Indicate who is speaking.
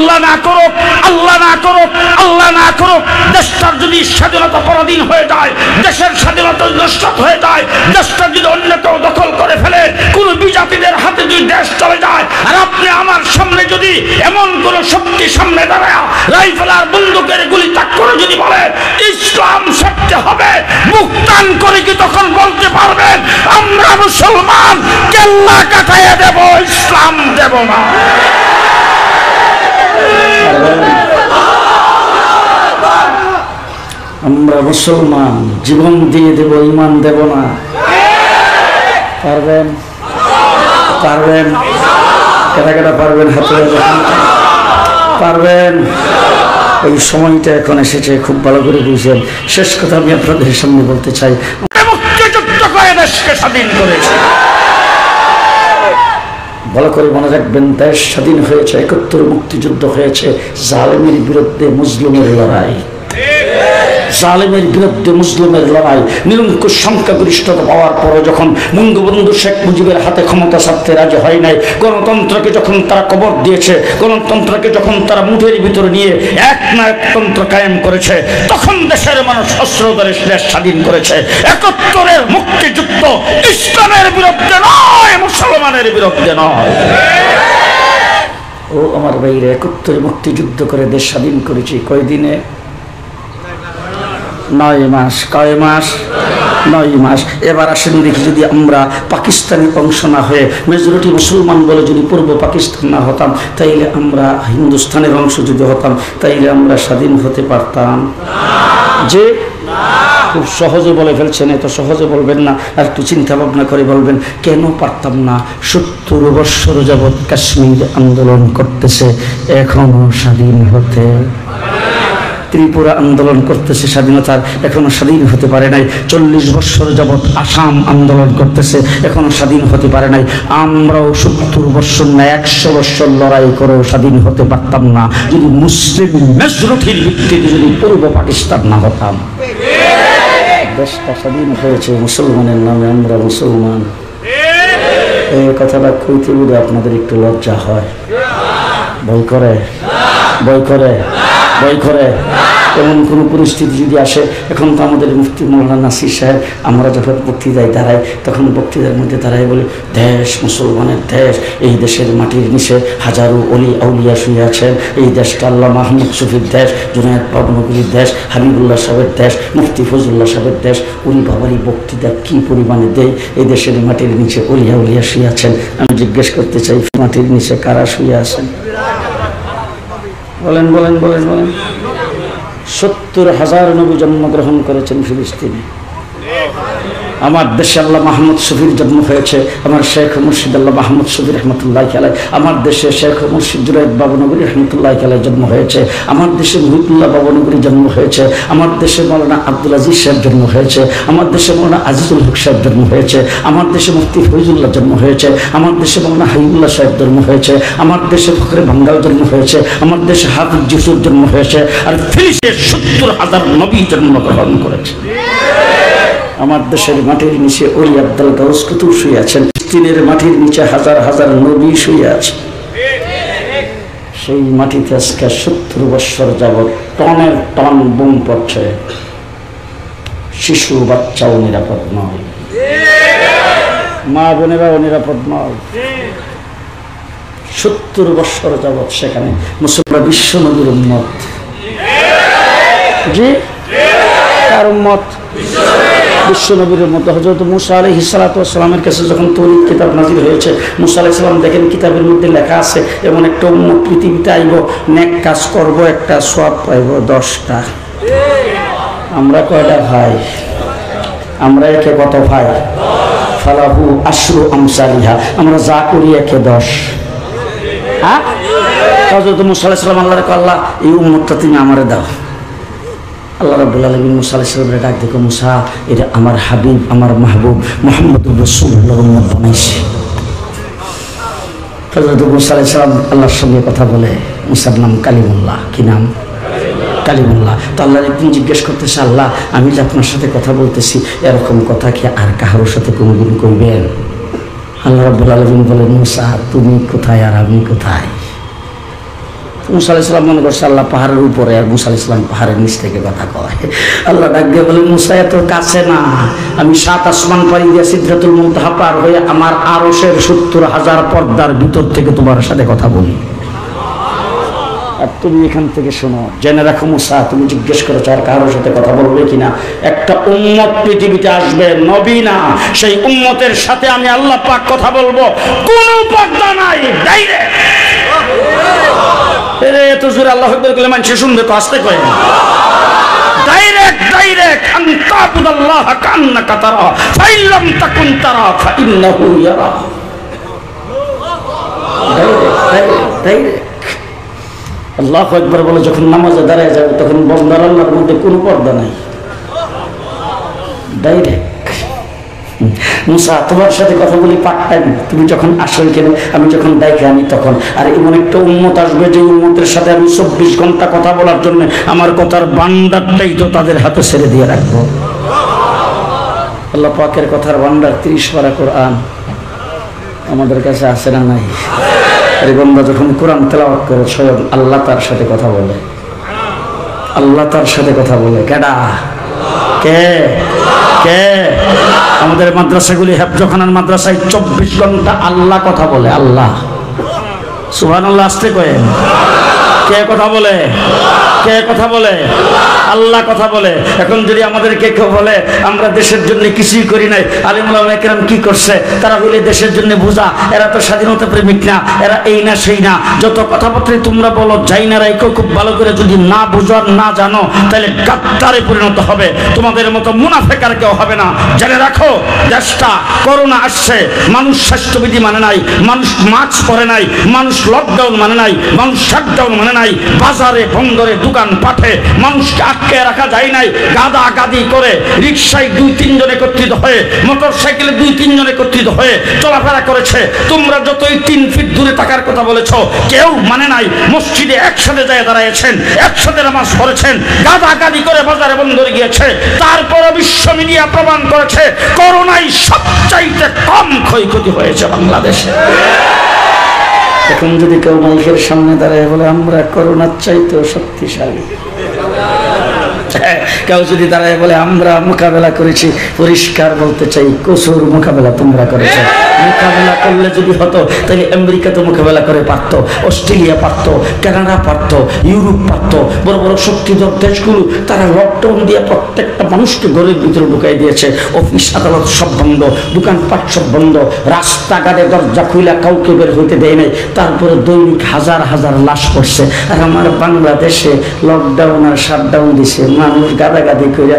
Speaker 1: আল্লাহ না করুক, আল্লাহ না করুক, আল্লাহ না করুক, দেশটার যদি স্বাধীনতা পরাধীন হয়ে যায়, দেশের স্বাধীনতা নষ্ট হয়ে যায়, দেশটা যদি অন্য কেউ দখল করে ফেলে, কোন বিজাতিদের হাতে যদি দেশ চলে যায়, আর আপনি আমার সামনে যদি এমন কোন শক্তি সামনে দাঁড়ায় রাইফেল আর বন্দুকের গুলি তাক করে যদি বলে ইসলাম সত্য হবে, মুক্তান করে কি তখন বলতে পারবেন আমরা মুসলমান কেল্লা কাটাইয়া দেব, ইসলাম দেব না? আমরা মুসলমান জীবন দিয়ে দেব, ঈমান দেব না? পারবেন? পারবেন? কেটা কেটা পারবেন? হাতে পারবেন? এই সময়টা এখন এসেছে, খুব ভালো করে বুঝছেন। শেষ কথা আমি আপনাদের সামনে বলতে চাই, মুক্তিযুদ্ধ করে দেশকে স্বাধীন করেছে। ভালো করে মনে রাখবেন, দেশ স্বাধীন হয়েছে, ৭১ মুক্তিযুদ্ধ হয়েছে জালেমের বিরুদ্ধে মুসলিমের লড়াই, জালেমের বিরুদ্ধে মুসলিমের লড়াই। নিরঙ্কুশ সংখ্যাগরিষ্ঠতা পাওয়ার পরও যখন বঙ্গবন্ধু শেখ মুজিবের হাতে ক্ষমতা ছাড়তে রাজি হয় নাই, গণতন্ত্রকে যখন তারা কবর দিয়েছে, গণতন্ত্রকে যখন তারা মুঠের ভিতরে নিয়ে এক না একতন্ত্র কায়েম করেছে, তখন দেশের মানুষ অস্ত্র ধরে দেশ স্বাধীন করেছে। ৭১ মুক্তিযুদ্ধ ইসলামের বিরুদ্ধে নয়, মুসলমানের বিরুদ্ধে নয়। ও আমার ভাইরা, ৭১ মুক্তিযুদ্ধ করে দেশ স্বাধীন করেছি কয়দিনে? ৯ মাস। কয় মাস? ৯ মাস। এবার আসেন দেখি, যদি আমরা পাকিস্তানের অংশ না হয়ে মেজরিটি মুসলমান বলে যদি পূর্ব পাকিস্তান না হতাম, তাইলে আমরা হিন্দুস্তানের অংশ যদি হতাম, তাইলে আমরা স্বাধীন হতে পারতাম? যে খুব সহজে বলে ফেলছেন, এত সহজে বলবেন না, আর একটু চিন্তা ভাবনা করে বলবেন কেন পারতাম না। ৭০ বৎসর যাবৎ কাশ্মীর আন্দোলন করতেছে, এখনো স্বাধীন হতে। ত্রিপুরা আন্দোলন করতেছে স্বাধীনতার, এখনো স্বাধীন হতে পারে নাই। ৪০ বৎসর যাবৎ আসাম আন্দোলন করতেছে, এখনো স্বাধীন হতে পারে নাই। আমরাও ৭০ বৎসর না ১০০ বৎসর লড়াই করেও স্বাধীন হতে পারতাম না, যদি মুসলিম মেজরিটির ভিত্তিতে যদি পূর্ব পাকিস্তান না হতাম। দেশটা স্বাধীন হয়েছে মুসলমানের নামে, আমরা মুসলমান। এই কথাটা কইতে বলে আপনাদের একটু লজ্জা হয়? ভয় করে? ভয় করে? ভয় করে? এমন কোনো পরিস্থিতি যদি আসে, এখন তো আমাদের মুফতি মৌলানা নাসির সাহেব, আমরা যখন বক্তৃতায় দাঁড়াই, তখন বক্তৃতার মধ্যে দাঁড়াই বলি দেশ মুসলমানের দেশ, এই দেশের মাটির নিচে হাজারো অলি আউলিয়া শুয়ে আছেন, এই দেশটা আল্লাহ মাহমুদ শফির দেশ, জুনায়েদ বাবনগরীর দেশ, হাবিবুল্লাহ সাহেবের দেশ, মুফতি ফজলুল্লাহ সাহেবের দেশ। উনি বাবারই বক্তৃতা কি পরিমাণে দেয়, এই দেশের মাটির নিচে অলি আউলিয়া শুয়ে আছেন। আমি জিজ্ঞেস করতে চাই, মাটির নিচে কারা শুয়ে আছেন? বলেন বলেন বলেন বলেন। ৭০,০০০ নবী জন্মগ্রহণ করেছেন ফিলিস্তিনে। আমার দেশে আল্লাহ মাহমুদ শফির জন্ম হয়েছে, আমার শেখ মুর্শিদ আল্লাহ মাহমুদ শফি রহমতুল্লাহ আলাইহি। আমার দেশে শেখ মুর্শিদ জুনায়েদ বাবনগরী রহমতুল্লাহ আলাইহি জন্ম হয়েছে। আমার দেশে মুহিবুল্লাহ বাবনগরী জন্ম হয়েছে। আমার দেশে মৌলানা আব্দুল আজিজ সাহেব জন্ম হয়েছে। আমার দেশে মৌলানা আজিজুল হক সাহেব জন্ম হয়েছে। আমার দেশে মুফতি ফৈজুল্লাহ জন্ম হয়েছে। আমার দেশে মৌলানা হাবিবুল্লাহ সাহেব জন্ম হয়েছে। আমার দেশে ফখরে বাঙ্গাল জন্ম হয়েছে। আমার দেশে হাফিজ ইউসুফ জন্ম হয়েছে। আর ফিলিস্তিনে ৭০,০০০ নবী জন্মগ্রহণ করেছে। আমার দেশের মাটির নিচে ওলি আব্দুল গাউস কুতুব শুয়ে আছেন, ফিলিস্তিনের মাটির নিচে হাজার হাজার নবী শুয়ে আছে। সেই মাটিতে আজকে ৭০ বৎসর যাবৎ টনের টন বোম পড়ছে, শিশু বাচ্চাও নিরাপদ নয়, মা বোনেরাও নিরাপদ নয়। ৭০ বৎসর যাবৎ সেখানে মুসলমান বিশ্ব নবীর উম্মত। জি, কার উম্মত? বিশ্ব নবীর মধ্যে। হযরত মুসা আলাইহিস সালাতু ওয়াস সালামের কাছে যখন তৌরাত কিতাব নাযিল হয়েছে, মুসা আলাইহিস সালাম দেখেন কিতাবের মধ্যে লেখা আছে এমন একটা উম্মত পৃথিবীতে আইব, নেক কাজ করব, একটা সওয়াব পাইব 10টা। আমরা কয়টা ভাই? আমরা একে কত ভাই? ফালাহু আশরু আমসালিহা, আমরা যা করি একে 10। হ্যাঁ, হযরত মুসা আলাইহিস সালাম আল্লাহর কাছে, আল্লাহ এই উম্মতটা তুমি আমারে দাও। আল্লাহ রাব্বুল আলামিন মুসা আলাইহিস সালামের ডাক দেখো, মুসা এটা আমার হাবিব, আমার মাহবুব মুহাম্মদুর রাসূলুল্লাহ উম্মত বানাইছে। হযরত মুসা আলাইহিস সালাম আল্লাহর সঙ্গে কথা বলে, মুসার নাম কালিমুল্লাহ। কি নাম? কালিমুল্লাহ। তো আল্লাহ একদিন জিজ্ঞেস করতেছে, আল্লাহ আমি যে আপনার সাথে কথা বলতেছি, এরকম কথা কি আর কারোর সাথে কোনোদিন কইবেন? আল্লাহ রাব্বুল আলামিন বলেন, মুসা তুমি কোথায় আর আমি কোথায়? মুসা আলাইহিস সালাম মনে করছে আল্লাহ পাহাড়ের উপরে, আর মুসা আলাইহিস সালাম পাহাড়ের নিচ থেকে কথা কয়। আল্লাহ ডাক দিয়ে বলে, মুসা এত কাছে না, আমি 7 আসমান পাড়ি দিয়ে সিদরাতুল মুনতাহা পার হয়ে আমার আরশের 70,000 পর্দার ভিতর থেকে তোমার সাথে কথা বলি, আর তুমি এখান থেকে শোনো। জেনে রাখো মুসা, তুমি জিজ্ঞেস করেছো আর কারোর সাথে কথা বলবে কিনা। একটা উম্মত পৃথিবীতে আসবে, নবী না, সেই উম্মতের সাথে আমি আল্লাহ পাক কথা বলবো, কোনো পর্দা নাই, ডাইরেক্ট। এত জোরে আল্লাহু আকবার বলে মানুষ শুনবে তো, আস্তে কয় ডাইরেক্ট ডাইরেক্ট। আনতাবুদাল্লাহ কান্নাকা তারা ফাইল্লাম তাকুন তারা ফাইন্নাহু ইয়ারা। ডাইরেক্ট আল্লাহু আকবার বলে যখন নামাজে দাঁড়ায় যাবে তখন বন্দার আল্লাহর মধ্যে কোনো পর্দা নাই, ডাইরেক্ট। মুসা তোমার সাথে কথা বলি পার্ট টাইম, তুমি যখন আসো এখানে, আমি যখন ডাইকে আনি তখন। আর এমন একটা উম্মত আসবে যে উম্মতের সাথে আমি 24 ঘন্টা কথা বলার জন্য আমার কথার ভান্ডারটাই তো তাদের হাতে ছেড়ে দিয়ে রাখবো। আল্লাহ পাকের কথার ভান্ডার 30 পারা কোরআন আমাদের কাছে আছে না নাই? এই বান্দা যখন কোরআন তেলাওয়াত করে স্বয়ং আল্লাহ তার সাথে কথা বলে, আল্লাহ তার সাথে কথা বলে। কেডা? কে? কে? আমাদের মাদ্রাসাগুলি, হেফজখানার মাদ্রাসায় 24 ঘন্টা আল্লাহ কথা বলে। আল্লাহ, সুবহানাল্লাহ, আসতে কয়ে। কে কথা বলে? কে কথা বলে? আল্লাহ কথা বলে। এখন যদি আমাদেরকে কেউ বলে আমরা দেশের জন্য কিছুই করি নাই, আলিম ওলামা কেরাম কি করছে, তারা বলে দেশের জন্য বোঝা, এরা তো স্বাধীনতা প্রেমিক না, এরা এই না সেই না, যত কথাবার্তা তোমরা বলো যাই না রাইকো, খুব ভালো করে যদি না বুঝো আর না জানো তাহলে গাদ্দারে পরিণত হবে, তোমাদের মতো মুনাফেক আর কেউ হবে না। জেনে রাখো, দেশটা করোনা আসছে, মানুষ স্বাস্থ্যবিধি মানে নাই, মানুষ মাস্ক পরে নাই, মানুষ লকডাউন মানে নাই, মানুষ শাটডাউন মানে নাই, বাজারে বন্দরে দোকান পাঠে মানুষকে আটকে রাখা যায় নাই, গাদা গাদি করে রিক্সায় 2-3 জন একত্রিত হয়ে, মোটর সাইকেলে 2-3 জন একত্রিত হয়ে চলাফেরা করেছে। তোমরা যতই 3 ফিট দূরে থাকার কথা বলেছ, কেউ মানে নাই। মসজিদে একসাথে যায় দাঁড়াইছেন, একসাথে নামাজ পড়েছেন, গাদা গাদি করে বাজারে বন্দরে গিয়েছে, তারপর বিশ্ব মিডিয়া প্রমাণ করেছে করোনায় সবচাইতে কম ক্ষয়ক্ষতি হয়েছে বাংলাদেশে। এখন যদি কেউ মাইকের সামনে দাঁড়ায় বলে আমরা করোনার চাইতেও শক্তিশালী, কেউ যদি দাঁড়ায় বলে আমরা মোকাবেলা করেছি, পরিষ্কার বলতে চাই কসুর মোকাবেলা তোমরা করেছো। মোকাবেলা করলে যদি হতো তাহলে আমেরিকা তো মোকাবেলা করে পারতো, অস্ট্রেলিয়া পারতো, কানাডা পারতো, ইউরোপ পারতো, বড় বড় শক্তিধর দেশগুলো তারা লকডাউন দিয়ে প্রত্যেকটা মানুষকে ঘরের ভিতরে ঢুকাই দিয়েছে। অফিস আদালত সব বন্ধ, দোকানপাট সব বন্ধ, রাস্তাঘাটে দরজা খুইলা কাউকে বের হইতে দেয় নাই, তারপরে দৈনিক হাজার হাজার লাশ পড়ছে। আর আমার বাংলাদেশে লকডাউন আর শাটডাউন দিছে, মানুষ গাদাগাদি করে